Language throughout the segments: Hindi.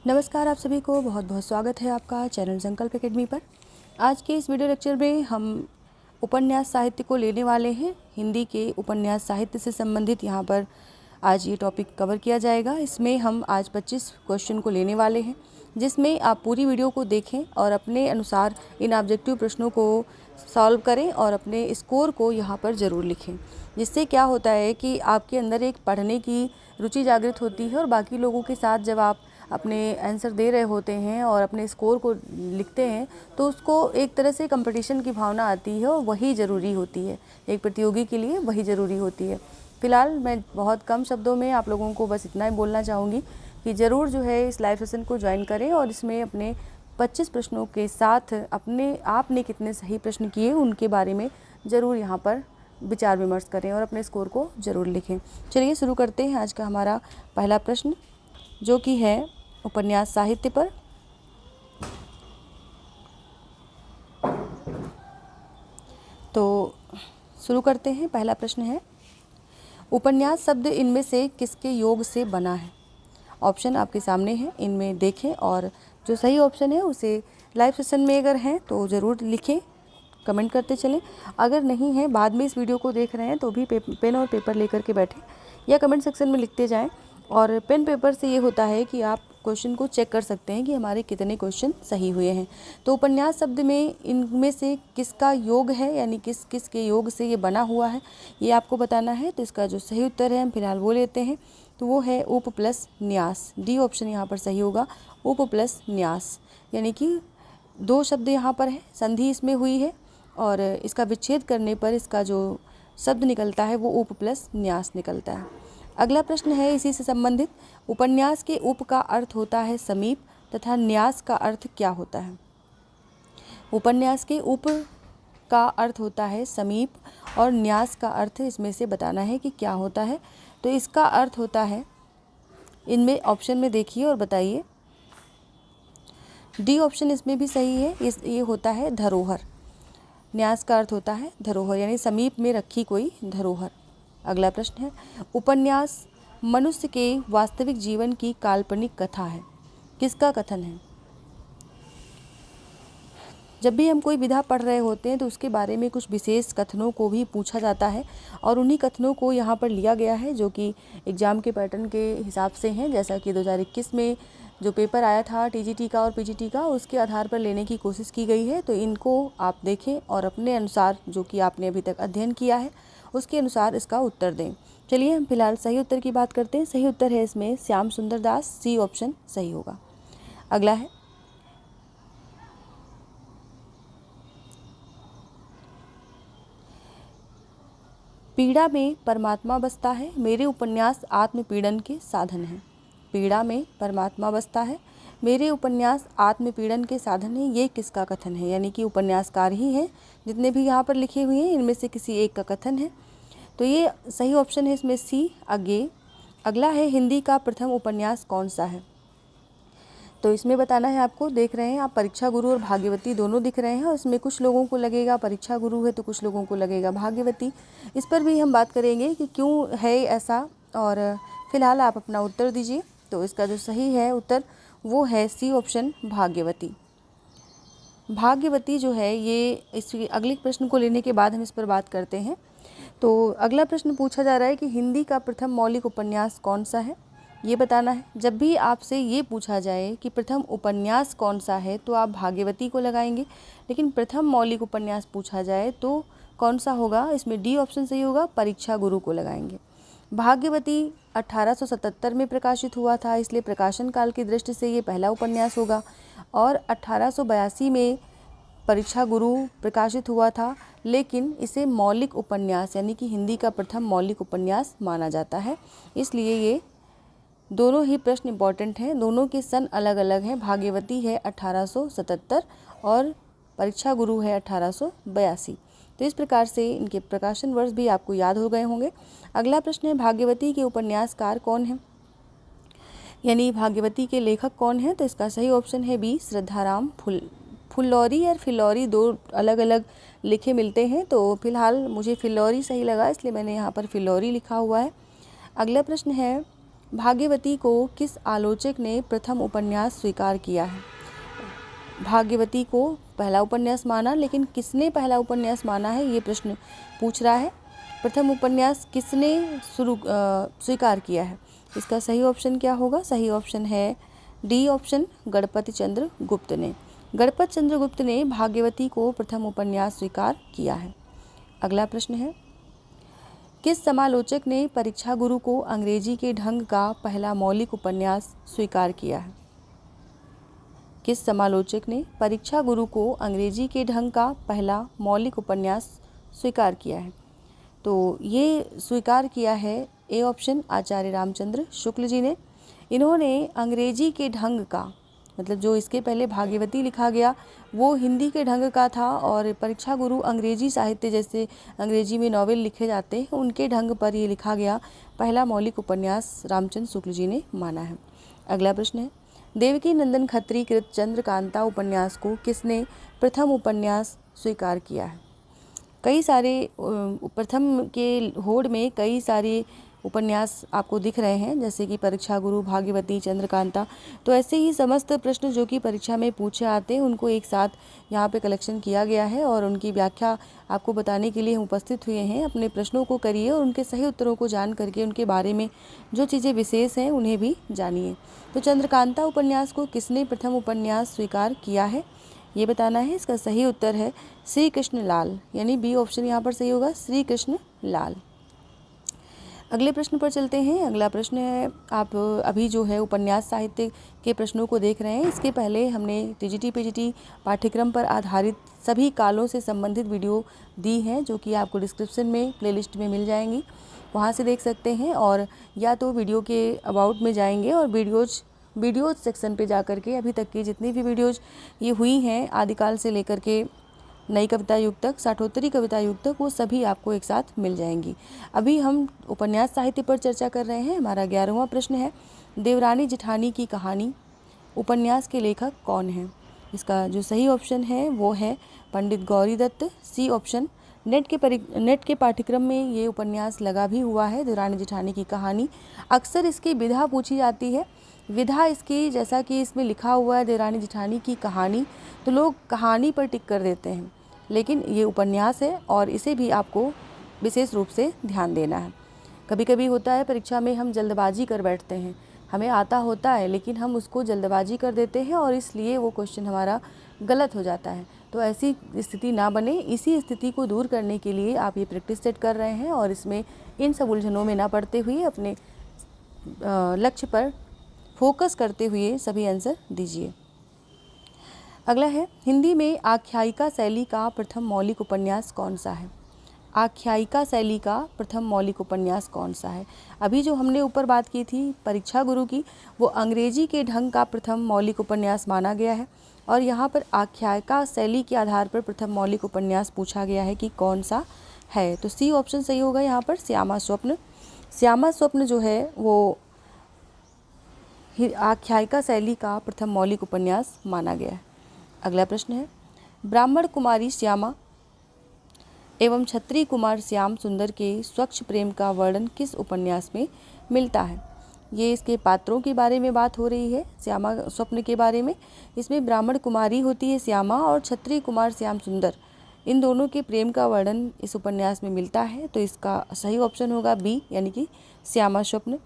नमस्कार, आप सभी को बहुत बहुत स्वागत है आपका चैनल संकल्प एकेडमी पर। आज के इस वीडियो लेक्चर में हम उपन्यास साहित्य को लेने वाले हैं। हिंदी के उपन्यास साहित्य से संबंधित यहाँ पर आज ये टॉपिक कवर किया जाएगा। इसमें हम आज 25 क्वेश्चन को लेने वाले हैं, जिसमें आप पूरी वीडियो को देखें और अपने अनुसार इन ऑब्जेक्टिव प्रश्नों को सॉल्व करें और अपने स्कोर को यहाँ पर ज़रूर लिखें। जिससे क्या होता है कि आपके अंदर एक पढ़ने की रुचि जागृत होती है और बाकी लोगों के साथ जब आप अपने आंसर दे रहे होते हैं और अपने स्कोर को लिखते हैं तो उसको एक तरह से कंपटीशन की भावना आती है और वही ज़रूरी होती है। एक प्रतियोगी के लिए वही ज़रूरी होती है। फ़िलहाल मैं बहुत कम शब्दों में आप लोगों को बस इतना ही बोलना चाहूँगी कि ज़रूर जो है इस लाइव सेशन को ज्वाइन करें और इसमें अपने 25 प्रश्नों के साथ अपने आपने कितने सही प्रश्न किए उनके बारे में ज़रूर यहाँ पर विचार विमर्श करें और अपने स्कोर को ज़रूर लिखें। चलिए शुरू करते हैं आज का हमारा पहला प्रश्न, जो कि है उपन्यास साहित्य पर। तो शुरू करते हैं। पहला प्रश्न है, उपन्यास शब्द इनमें से किसके योग से बना है? ऑप्शन आपके सामने है, इनमें देखें और जो सही ऑप्शन है उसे लाइव सेशन में अगर हैं तो ज़रूर लिखें, कमेंट करते चलें। अगर नहीं है, बाद में इस वीडियो को देख रहे हैं तो भी पेन और पेपर लेकर के बैठें या कमेंट सेक्शन में लिखते जाएं। और पेन पेपर से ये होता है कि आप क्वेश्चन को चेक कर सकते हैं कि हमारे कितने क्वेश्चन सही हुए हैं। तो उपन्यास शब्द में इनमें से किसका योग है, यानी किस किस के योग से ये बना हुआ है, ये आपको बताना है। तो इसका जो सही उत्तर है हम फिलहाल वो लेते हैं, तो वो है उप प्लस न्यास। डी ऑप्शन यहाँ पर सही होगा, उप प्लस न्यास। यानी कि दो शब्द यहाँ पर है, संधि इसमें हुई है और इसका विच्छेद करने पर इसका जो शब्द निकलता है वो उप प्लस न्यास निकलता है। अगला प्रश्न है इसी से संबंधित, उपन्यास के उप का अर्थ होता है समीप तथा न्यास का अर्थ क्या होता है? उपन्यास के उप का अर्थ होता है समीप और न्यास का अर्थ इसमें से बताना है कि क्या होता है। तो इसका अर्थ होता है, इनमें ऑप्शन में देखिए और बताइए। डी ऑप्शन इसमें भी सही है, ये होता है धरोहर। न्यास का अर्थ होता है धरोहर, यानी समीप में रखी कोई धरोहर। अगला प्रश्न है, उपन्यास मनुष्य के वास्तविक जीवन की काल्पनिक कथा है, किसका कथन है? जब भी हम कोई विधा पढ़ रहे होते हैं तो उसके बारे में कुछ विशेष कथनों को भी पूछा जाता है और उन्हीं कथनों को यहाँ पर लिया गया है, जो कि एग्ज़ाम के पैटर्न के हिसाब से हैं। जैसा कि 2021 में जो पेपर आया था टीजीटी का और पीजीटी का, उसके आधार पर लेने की कोशिश की गई है। तो इनको आप देखें और अपने अनुसार, जो कि आपने अभी तक अध्ययन किया है, उसके अनुसार इसका उत्तर दें। चलिए हम फिलहाल सही उत्तर की बात करते हैं। सही उत्तर है इसमें श्याम सुंदर दास, सी ऑप्शन सही होगा। अगला है, पीड़ा में परमात्मा बसता है, मेरे उपन्यास आत्मपीड़न के साधन हैं। पीड़ा में परमात्मा बसता है, मेरे उपन्यास आत्मपीड़न के साधन हैं, ये किसका कथन है? यानी कि उपन्यासकार ही हैं, जितने भी यहाँ पर लिखे हुए हैं इनमें से किसी एक का कथन है। तो ये सही ऑप्शन है इसमें सी, अज्ञेय। अगला है, हिंदी का प्रथम उपन्यास कौन सा है? तो इसमें बताना है आपको, देख रहे हैं आप परीक्षा गुरु और भाग्यवती दोनों दिख रहे हैं और इसमें कुछ लोगों को लगेगा परीक्षा गुरु है तो कुछ लोगों को लगेगा भाग्यवती। इस पर भी हम बात करेंगे कि क्यों है ऐसा, और फिलहाल आप अपना उत्तर दीजिए। तो इसका जो सही है उत्तर वो है सी ऑप्शन, भाग्यवती। भाग्यवती जो है, ये इस अगले प्रश्न को लेने के बाद हम इस पर बात करते हैं। तो अगला प्रश्न पूछा जा रहा है कि हिंदी का प्रथम मौलिक उपन्यास कौन सा है, ये बताना है। जब भी आपसे ये पूछा जाए कि प्रथम उपन्यास कौन सा है तो आप भाग्यवती को लगाएंगे, लेकिन प्रथम मौलिक उपन्यास पूछा जाए तो कौन सा होगा? इसमें डी ऑप्शन सही होगा, परीक्षा गुरु को लगाएंगे। भाग्यवती 1877 में प्रकाशित हुआ था, इसलिए प्रकाशन काल की दृष्टि से ये पहला उपन्यास होगा। और 1882 में परीक्षा गुरु प्रकाशित हुआ था, लेकिन इसे मौलिक उपन्यास यानी कि हिंदी का प्रथम मौलिक उपन्यास माना जाता है। इसलिए ये दोनों ही प्रश्न इंपॉर्टेंट हैं, दोनों के सन अलग अलग हैं। भाग्यवती है 1877 और परीक्षा गुरु है 1882। तो इस प्रकार से इनके प्रकाशन वर्ष भी आपको याद हो गए होंगे। अगला प्रश्न है, भाग्यवती के उपन्यासकार कौन हैं, यानी भाग्यवती के लेखक कौन हैं? तो इसका सही ऑप्शन है बी, श्रद्धाराम फुल्लौरी और फिल्लौरी दो अलग अलग लिखे मिलते हैं। तो फिलहाल मुझे फिल्लौरी सही लगा, इसलिए मैंने यहाँ पर फिल्लौरी लिखा हुआ है। अगला प्रश्न है, भाग्यवती को किस आलोचक ने प्रथम उपन्यास स्वीकार किया है? भाग्यवती को पहला उपन्यास माना, लेकिन किसने पहला उपन्यास माना है ये प्रश्न पूछ रहा है। प्रथम उपन्यास किसने स्वीकार किया है? इसका सही ऑप्शन क्या होगा? सही ऑप्शन है डी ऑप्शन, गणपति चंद्र गुप्त ने। गणपति चंद्र गुप्त ने भाग्यवती को प्रथम उपन्यास स्वीकार किया है। अगला प्रश्न है, किस समालोचक ने परीक्षा गुरु को अंग्रेजी के ढंग का पहला मौलिक उपन्यास स्वीकार किया है? किस समालोचक ने परीक्षा गुरु को अंग्रेजी के ढंग का पहला मौलिक उपन्यास स्वीकार किया है? तो ये स्वीकार किया है ए ऑप्शन, आचार्य रामचंद्र शुक्ल जी ने। इन्होंने अंग्रेजी के ढंग का, मतलब जो इसके पहले भाग्यवती लिखा गया वो हिंदी के ढंग का था, और परीक्षा गुरु अंग्रेजी साहित्य, जैसे अंग्रेजी में नॉवेल लिखे जाते हैं उनके ढंग पर ये लिखा गया पहला मौलिक उपन्यास रामचंद्र शुक्ल जी ने माना है। अगला प्रश्न है, देवकी नंदन खत्री कृत चंद्रकांता उपन्यास को किसने प्रथम उपन्यास स्वीकार किया है? कई सारे प्रथम के होड़ में कई सारे उपन्यास आपको दिख रहे हैं, जैसे कि परीक्षा गुरु, भाग्यवती, चंद्रकांता। तो ऐसे ही समस्त प्रश्न जो कि परीक्षा में पूछे आते हैं उनको एक साथ यहाँ पे कलेक्शन किया गया है और उनकी व्याख्या आपको बताने के लिए हम उपस्थित हुए हैं। अपने प्रश्नों को करिए और उनके सही उत्तरों को जान करके उनके बारे में जो चीज़ें विशेष हैं उन्हें भी जानिए। तो चंद्रकांता उपन्यास को किसने प्रथम उपन्यास स्वीकार किया है ये बताना है। इसका सही उत्तर है श्री कृष्ण लाल, यानी बी ऑप्शन यहाँ पर सही होगा, श्री कृष्ण लाल। अगले प्रश्न पर चलते हैं। अगला प्रश्न है, आप अभी जो है उपन्यास साहित्य के प्रश्नों को देख रहे हैं। इसके पहले हमने टीजीटी पीजीटी पाठ्यक्रम पर आधारित सभी कालों से संबंधित वीडियो दी हैं, जो कि आपको डिस्क्रिप्शन में प्लेलिस्ट में मिल जाएंगी, वहाँ से देख सकते हैं। और या तो वीडियो के अबाउट में जाएंगे और वीडियोज़ सेक्शन पे जा कर के अभी तक की जितनी भी वीडियोज़ ये हुई हैं आदिकाल से लेकर के नई कविता युग तक, साठोत्तरी कविता युग तक, वो सभी आपको एक साथ मिल जाएंगी। अभी हम उपन्यास साहित्य पर चर्चा कर रहे हैं। हमारा 11वां प्रश्न है, देवरानी जेठानी की कहानी उपन्यास के लेखक कौन है? इसका जो सही ऑप्शन है वो है Pandit Gauri Datt, C option. NET के पाठ्यक्रम में ये उपन्यास लगा भी हुआ है, देवरानी जेठानी की कहानी। अक्सर इसकी विधा पूछी जाती है। विधा इसकी, जैसा कि इसमें लिखा हुआ है देवरानी जेठानी की कहानी, तो लोग कहानी पर टिक कर देते हैं, लेकिन ये उपन्यास है और इसे भी आपको विशेष रूप से ध्यान देना है। कभी कभी होता है परीक्षा में हम जल्दबाजी कर बैठते हैं, हमें आता होता है लेकिन हम उसको जल्दबाजी कर देते हैं और इसलिए वो क्वेश्चन हमारा गलत हो जाता है। तो ऐसी स्थिति ना बने, इसी स्थिति को दूर करने के लिए आप ये प्रैक्टिस सेट कर रहे हैं और इसमें इन सब उलझनों में ना पड़ते हुए अपने लक्ष्य पर फोकस करते हुए सभी आंसर दीजिए। अगला है, हिंदी में आख्यायिका शैली का प्रथम मौलिक उपन्यास कौन सा है? आख्यायिका शैली का प्रथम मौलिक उपन्यास कौन सा है? अभी जो हमने ऊपर बात की थी परीक्षा गुरु की, वो अंग्रेजी के ढंग का प्रथम मौलिक उपन्यास माना गया है, और यहाँ पर आख्यायिका शैली के आधार पर प्रथम मौलिक उपन्यास पूछा गया है कि कौन सा है। तो सी ऑप्शन सही होगा यहाँ पर, श्यामा स्वप्न। श्यामा स्वप्न जो है वो आख्यायिका शैली का प्रथम मौलिक उपन्यास माना गया है। अगला प्रश्न है, ब्राह्मण कुमारी श्यामा एवं क्षत्रिय कुमार श्याम सुंदर के स्वच्छ प्रेम का वर्णन किस उपन्यास में मिलता है? ये इसके पात्रों के बारे में बात हो रही है, श्यामा स्वप्न के बारे में। इसमें ब्राह्मण कुमारी होती है श्यामा और क्षत्रिय कुमार श्याम सुंदर, इन दोनों के प्रेम का वर्णन इस उपन्यास में मिलता है। तो इसका सही ऑप्शन होगा बी, यानी कि श्यामा स्वप्न।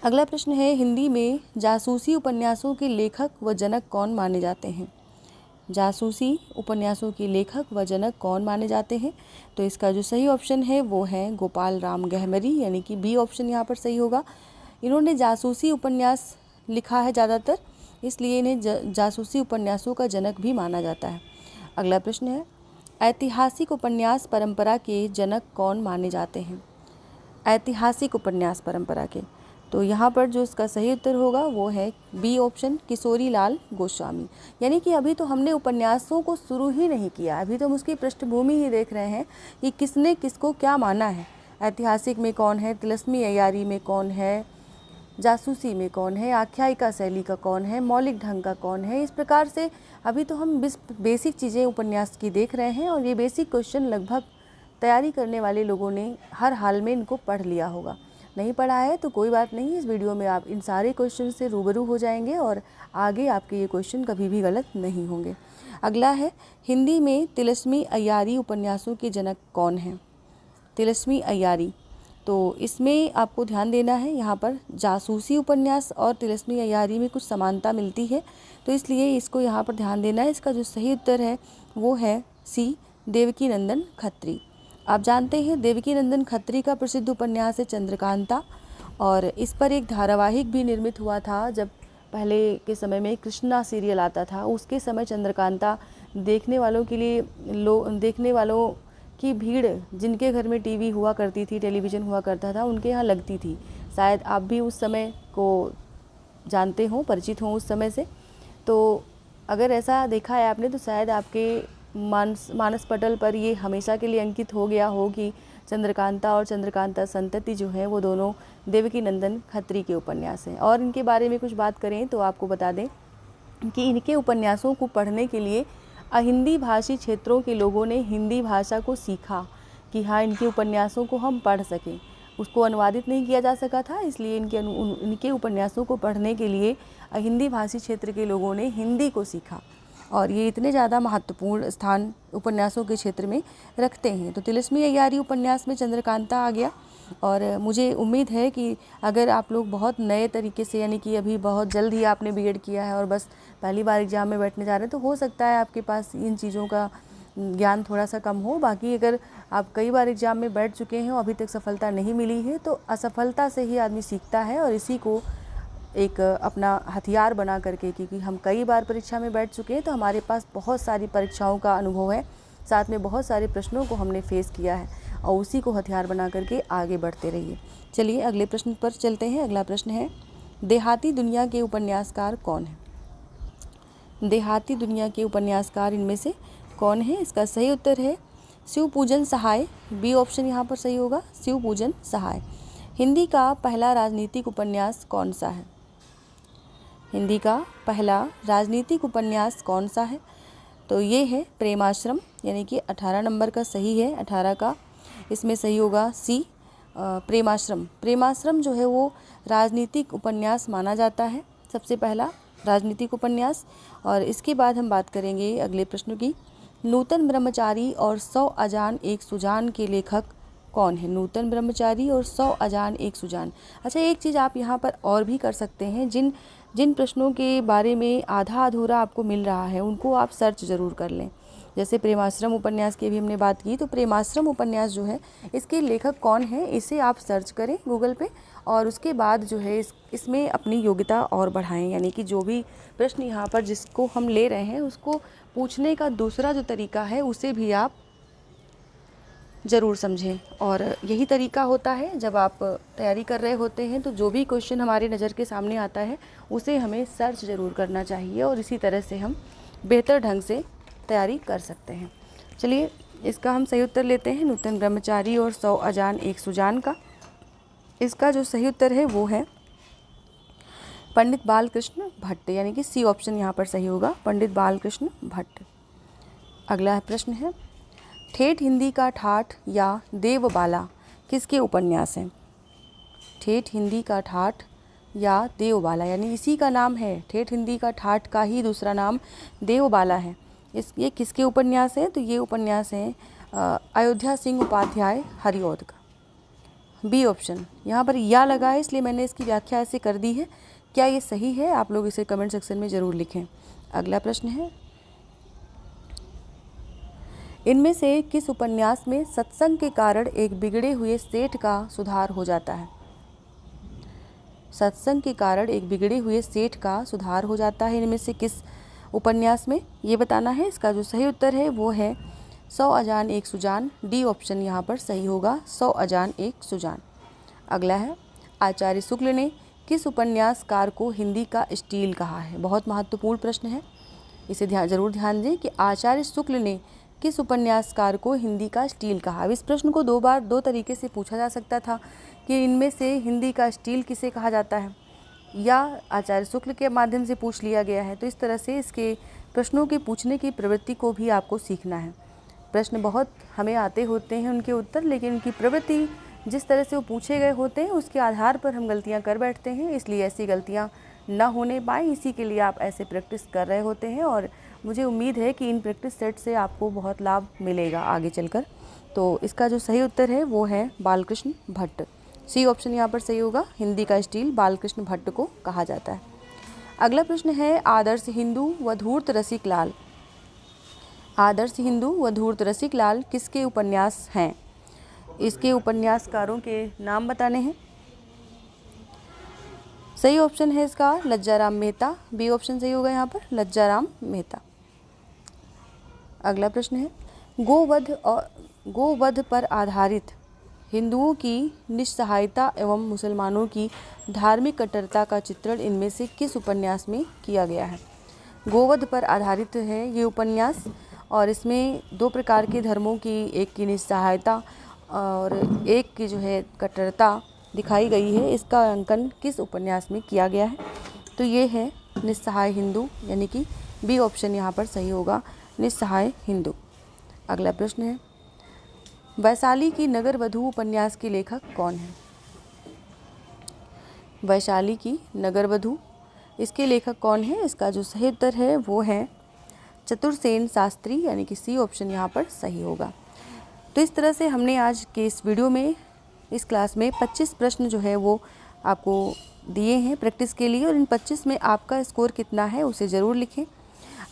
अगला प्रश्न है, हिंदी में जासूसी उपन्यासों के लेखक व जनक कौन माने जाते हैं? जासूसी उपन्यासों के लेखक व जनक कौन माने जाते हैं? तो इसका जो सही ऑप्शन है वो है गोपाल राम गहमरी, यानी कि बी ऑप्शन यहाँ पर सही होगा। इन्होंने जासूसी उपन्यास लिखा है ज़्यादातर, इसलिए इन्हें जासूसी उपन्यासों का जनक भी माना जाता है। अगला प्रश्न है, ऐतिहासिक उपन्यास परंपरा के जनक कौन माने जाते हैं? ऐतिहासिक उपन्यास परंपरा के, तो यहाँ पर जो इसका सही उत्तर होगा वो है बी ऑप्शन, किशोरी लाल गोस्वामी। यानी कि अभी तो हमने उपन्यासों को शुरू ही नहीं किया, अभी तो हम उसकी पृष्ठभूमि ही देख रहे हैं कि किसने किसको क्या माना है। ऐतिहासिक में कौन है, तिलस्मी अय्यारी में कौन है, जासूसी में कौन है, आख्यायिका शैली का कौन है, मौलिक ढंग का कौन है। इस प्रकार से अभी तो हम बेसिक चीज़ें उपन्यास की देख रहे हैं और ये बेसिक क्वेश्चन लगभग तैयारी करने वाले लोगों ने हर हाल में इनको पढ़ लिया होगा। नहीं पढ़ा है तो कोई बात नहीं, इस वीडियो में आप इन सारे क्वेश्चन से रूबरू हो जाएंगे और आगे आपके ये क्वेश्चन कभी भी गलत नहीं होंगे। अगला है, हिंदी में तिलस्मी अय्यारी उपन्यासों के जनक कौन हैं? तिलस्मी अय्यारी, तो इसमें आपको ध्यान देना है, यहाँ पर जासूसी उपन्यास और तिलस्मी अय्यारी में कुछ समानता मिलती है, तो इसलिए इसको यहाँ पर ध्यान देना है। इसका जो सही उत्तर है वो है सी, देवकीनंदन खत्री। आप जानते हैं देवकीनंदन खत्री का प्रसिद्ध उपन्यास है चंद्रकांता, और इस पर एक धारावाहिक भी निर्मित हुआ था। जब पहले के समय में कृष्णा सीरियल आता था, उसके समय चंद्रकांता देखने वालों के लिए देखने वालों की भीड़, जिनके घर में टीवी हुआ करती थी, टेलीविज़न हुआ करता था, उनके यहाँ लगती थी। शायद आप भी उस समय को जानते हो, परिचित हो उस समय से। तो अगर ऐसा देखा है आपने तो शायद आपके मानस पटल पर ये हमेशा के लिए अंकित हो गया हो कि चंद्रकांता और चंद्रकांता संतति जो है वो दोनों देवकीनंदन खत्री के उपन्यास हैं। और इनके बारे में कुछ बात करें तो आपको बता दें कि इनके उपन्यासों को पढ़ने के लिए अहिंदी भाषी क्षेत्रों के लोगों ने हिंदी भाषा को सीखा कि हाँ, इनके उपन्यासों को हम पढ़ सकें। उसको अनुवादित नहीं किया जा सका था, इसलिए इनके उपन्यासों को पढ़ने के लिए अहिंदी भाषी क्षेत्र के लोगों ने हिंदी को सीखा, और ये इतने ज़्यादा महत्वपूर्ण स्थान उपन्यासों के क्षेत्र में रखते हैं। तो तिलस्मी अय्यारी उपन्यास में चंद्रकांता आ गया, और मुझे उम्मीद है कि अगर आप लोग बहुत नए तरीके से, यानी कि अभी बहुत जल्द ही आपने बीएड किया है और बस पहली बार एग्ज़ाम में बैठने जा रहे हैं, तो हो सकता है आपके पास इन चीज़ों का ज्ञान थोड़ा सा कम हो। बाकी अगर आप कई बार एग्ज़ाम में बैठ चुके हैं और अभी तक सफलता नहीं मिली है, तो असफलता से ही आदमी सीखता है, और इसी को एक अपना हथियार बना करके, क्योंकि हम कई बार परीक्षा में बैठ चुके हैं तो हमारे पास बहुत सारी परीक्षाओं का अनुभव है, साथ में बहुत सारे प्रश्नों को हमने फेस किया है, और उसी को हथियार बना करके आगे बढ़ते रहिए। चलिए अगले प्रश्न पर चलते हैं। अगला प्रश्न है, देहाती दुनिया के उपन्यासकार कौन है? देहाती दुनिया के उपन्यासकार इनमें से कौन है? इसका सही उत्तर है शिवपूजन सहाय। बी ऑप्शन यहाँ पर सही होगा, शिवपूजन सहाय। हिंदी का पहला राजनीतिक उपन्यास कौन सा है? हिंदी का पहला राजनीतिक उपन्यास कौन सा है? तो ये है प्रेमाश्रम, यानी कि 18 नंबर का सही है, 18 का इसमें सही होगा सी, प्रेमाश्रम। प्रेमाश्रम जो है वो राजनीतिक उपन्यास माना जाता है, सबसे पहला राजनीतिक उपन्यास। और इसके बाद हम बात करेंगे अगले प्रश्न की, नूतन ब्रह्मचारी और 100 अजान एक सुजान के लेखक कौन है? नूतन ब्रह्मचारी और 100 अजान एक सुजान। अच्छा, एक चीज़ आप यहाँ पर और भी कर सकते हैं, जिन प्रश्नों के बारे में आधा अधूरा आपको मिल रहा है उनको आप सर्च ज़रूर कर लें। जैसे प्रेमाश्रम उपन्यास की भी हमने बात की, तो प्रेमाश्रम उपन्यास जो है इसके लेखक कौन है, इसे आप सर्च करें गूगल पे, और उसके बाद जो है इसमें अपनी योग्यता और बढ़ाएं। यानी कि जो भी प्रश्न यहाँ पर जिसको हम ले रहे हैं उसको पूछने का दूसरा जो तरीका है उसे भी आप ज़रूर समझें। और यही तरीका होता है जब आप तैयारी कर रहे होते हैं, तो जो भी क्वेश्चन हमारे नज़र के सामने आता है उसे हमें सर्च ज़रूर करना चाहिए, और इसी तरह से हम बेहतर ढंग से तैयारी कर सकते हैं। चलिए इसका हम सही उत्तर लेते हैं, नूतन ब्रह्मचारी और 100 अजान एक सुजान का। इसका जो सही उत्तर है वो है पंडित बालकृष्ण भट्ट, यानी कि सी ऑप्शन यहाँ पर सही होगा, पंडित बालकृष्ण भट्ट। अगला प्रश्न है, ठेठ हिंदी का ठाठ या देवबाला किसके उपन्यास हैं? ठेठ हिंदी का ठाठ या देवबाला, यानी इसी का नाम है, ठेठ हिंदी का ठाठ का ही दूसरा नाम देवबाला है। ये किसके उपन्यास हैं? तो ये उपन्यास हैं अयोध्या सिंह उपाध्याय हरिऔध का। बी ऑप्शन, यहाँ पर या लगा है इसलिए मैंने इसकी व्याख्या ऐसे कर दी है। क्या ये सही है? आप लोग इसे कमेंट सेक्शन में ज़रूर लिखें। अगला प्रश्न है, इनमें से किस उपन्यास में सत्संग के कारण एक बिगड़े हुए सेठ का सुधार हो जाता है? सत्संग के कारण एक बिगड़े हुए सेठ का सुधार हो जाता है, इनमें से किस उपन्यास में, ये बताना है। इसका जो सही उत्तर है वो है 100 अजान एक सुजान। डी ऑप्शन यहाँ पर सही होगा, 100 अजान एक सुजान। अगला है, आचार्य शुक्ल ने किस उपन्यासकार को हिंदी का स्टील कहा है? बहुत महत्वपूर्ण प्रश्न है, इसे ज़रूर ध्यान दें कि आचार्य शुक्ल ने किस उपन्यासकार को हिंदी का स्टील कहा। अब इस प्रश्न को दो तरीके से पूछा जा सकता था कि इनमें से हिंदी का स्टील किसे कहा जाता है, या आचार्य शुक्ल के माध्यम से पूछ लिया गया है। तो इस तरह से इसके प्रश्नों के पूछने की प्रवृत्ति को भी आपको सीखना है। प्रश्न बहुत हमें आते होते हैं उनके उत्तर, लेकिन उनकी प्रवृत्ति जिस तरह से वो पूछे गए होते हैं उसके आधार पर हम गलतियाँ कर बैठते हैं, इसलिए ऐसी गलतियाँ ना होने पाए इसी के लिए आप ऐसे प्रैक्टिस कर रहे होते हैं। और मुझे उम्मीद है कि इन प्रैक्टिस सेट से आपको बहुत लाभ मिलेगा आगे चलकर। तो इसका जो सही उत्तर है वो है बालकृष्ण भट्ट। सी ऑप्शन यहाँ पर सही होगा। हिंदी का स्टील बालकृष्ण भट्ट को कहा जाता है। अगला प्रश्न है, आदर्श हिंदू व धूर्त रसिक लाल। आदर्श हिंदू व धूर्त रसिक लाल किसके उपन्यास हैं? इसके उपन्यासकारों के नाम बताने हैं। सही ऑप्शन है इसका लज्जाराम मेहता। बी ऑप्शन सही होगा यहाँ पर लज्जाराम मेहता। अगला प्रश्न है, गोवध पर आधारित हिंदुओं की निस्सहायता एवं मुसलमानों की धार्मिक कट्टरता का चित्रण इनमें से किस उपन्यास में किया गया है? गोवध पर आधारित है ये उपन्यास और इसमें दो प्रकार के धर्मों की, एक की निस्सहायता और एक की जो है कट्टरता दिखाई गई है। इसका अंकन किस उपन्यास में किया गया है? तो ये है निस्सहाय हिंदू, यानी कि बी ऑप्शन यहाँ पर सही होगा, निस्सहाय हिंदू। अगला प्रश्न है, वैशाली की नगर वधू उपन्यास के लेखक कौन है? वैशाली की नगर वधू, इसके लेखक कौन है? इसका जो सही उत्तर है वो है चतुरसेन शास्त्री, यानी कि सी ऑप्शन यहाँ पर सही होगा। तो इस तरह से हमने आज के इस वीडियो में, इस क्लास में 25 प्रश्न जो है वो आपको दिए हैं प्रैक्टिस के लिए, और इन 25 में आपका स्कोर कितना है उसे ज़रूर लिखें।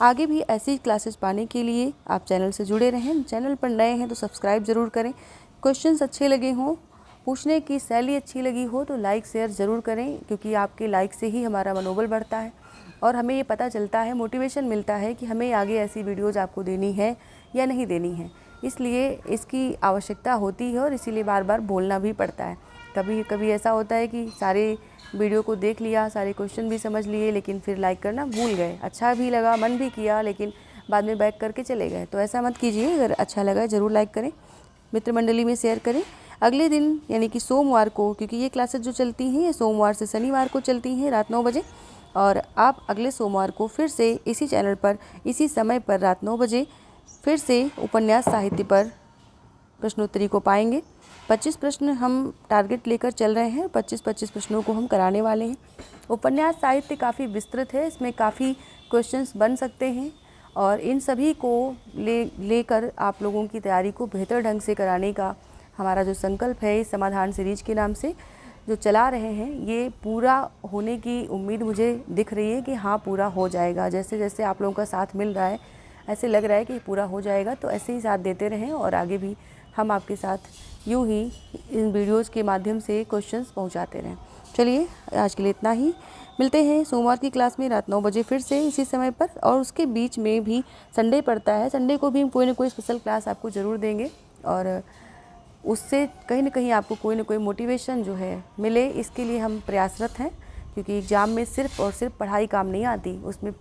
आगे भी ऐसी क्लासेस पाने के लिए आप चैनल से जुड़े रहें। चैनल पर नए हैं तो सब्सक्राइब ज़रूर करें। क्वेश्चंस अच्छे लगे हों, पूछने की शैली अच्छी लगी हो तो लाइक शेयर ज़रूर करें, क्योंकि आपके लाइक से ही हमारा मनोबल बढ़ता है और हमें ये पता चलता है, मोटिवेशन मिलता है कि हमें आगे ऐसी वीडियोज़ आपको देनी है या नहीं देनी है। इसलिए इसकी आवश्यकता होती है और इसीलिए बार बार बोलना भी पड़ता है। कभी कभी ऐसा होता है कि सारे वीडियो को देख लिया, सारे क्वेश्चन भी समझ लिए, लेकिन फिर लाइक करना भूल गए। अच्छा भी लगा, मन भी किया, लेकिन बाद में बैक करके चले गए। तो ऐसा मत कीजिए। अगर अच्छा लगा ज़रूर लाइक करें, मित्र मंडली में शेयर करें। अगले दिन यानी कि सोमवार को, क्योंकि ये क्लासेस जो चलती हैं ये सोमवार से शनिवार को चलती हैं रात 9 बजे, और आप अगले सोमवार को फिर से इसी चैनल पर इसी समय पर रात 9 बजे फिर से उपन्यास साहित्य पर प्रश्नोत्तरी को पाएंगे। 25 प्रश्न हम टारगेट लेकर चल रहे हैं। 25 प्रश्नों को हम कराने वाले हैं। उपन्यास साहित्य काफ़ी विस्तृत है, इसमें काफ़ी क्वेश्चंस बन सकते हैं और इन सभी को लेकर आप लोगों की तैयारी को बेहतर ढंग से कराने का हमारा जो संकल्प है इस समाधान सीरीज के नाम से जो चला रहे हैं, ये पूरा होने की उम्मीद मुझे दिख रही है कि हाँ पूरा हो जाएगा। जैसे जैसे आप लोगों का साथ मिल रहा है ऐसे लग रहा है कि पूरा हो जाएगा। तो ऐसे ही साथ देते रहें और आगे भी हम आपके साथ यूं ही इन वीडियोस के माध्यम से क्वेश्चंस पहुंचाते रहें। चलिए आज के लिए इतना ही। मिलते हैं सोमवार की क्लास में रात 9 बजे फिर से इसी समय पर, और उसके बीच में भी संडे पड़ता है। संडे को भी हम कोई ना कोई स्पेशल क्लास आपको ज़रूर देंगे और उससे कहीं ना कहीं आपको कोई ना कोई मोटिवेशन जो है मिले, इसके लिए हम प्रयासरत हैं। क्योंकि एग्ज़ाम में सिर्फ और सिर्फ पढ़ाई काम नहीं आती, उसमें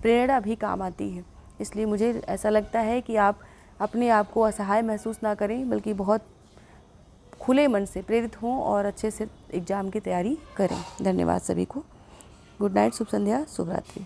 प्रेरणा भी काम आती है। इसलिए मुझे ऐसा लगता है कि आप अपने आप को असहाय महसूस ना करें, बल्कि बहुत खुले मन से प्रेरित हों और अच्छे से एग्ज़ाम की तैयारी करें। धन्यवाद सभी को। गुड नाइट, शुभ संध्या, शुभ रात्रि।